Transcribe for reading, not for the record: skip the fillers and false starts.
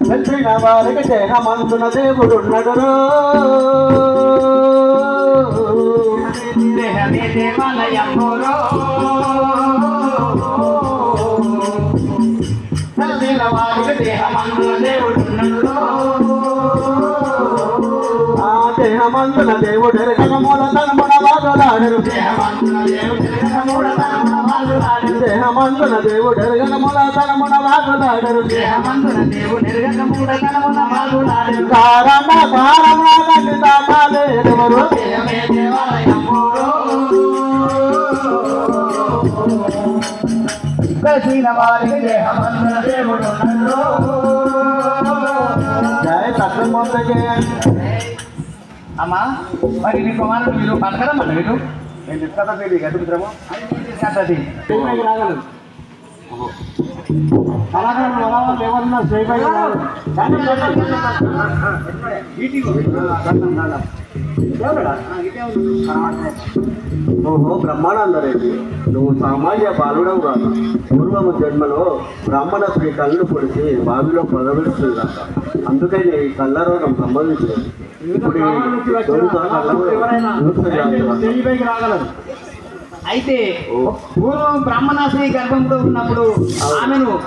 వెళ్లిన వారికి దేహమందున దేవుడున్నడురో దేహమే దేవాలయమురో వెళ్లిన వారికి దేహమందున దేవుడున్నడురో ఆ దేహమందున దేవుడు మూలతనమున వాదులాడరు దేహమందున దేవుడు మూలతనమున వాదులాడరు కారణ కారణాన్ని దాటాలేరెవరు జయ సత్యమూర్తికి అమ్మా మరి నీ కుమారుడు మీరు పలకరమ్మా మీరు నేను కథ పేరు గడ్డు మిత్రము కథది రాగలరు కళాకారులు ఎవరన్నా శ్రీపై ఓహో బ్రహ్మానందరెడ్డి నువ్వు సామాన్య బాలుడవు కాదు పూర్వము జన్మలో బ్రాహ్మణ స్త్రీ కళ్ళు పొడిచి బావిలో పొదవిడుతుందా అందుకని ఈ కళ్ళ రోగం సంభవించింది ఇప్పుడు రాగలరు అయితే పూర్వం బ్రహ్మణాశ్రీ గర్భంలో ఉన్నప్పుడు ఆమెను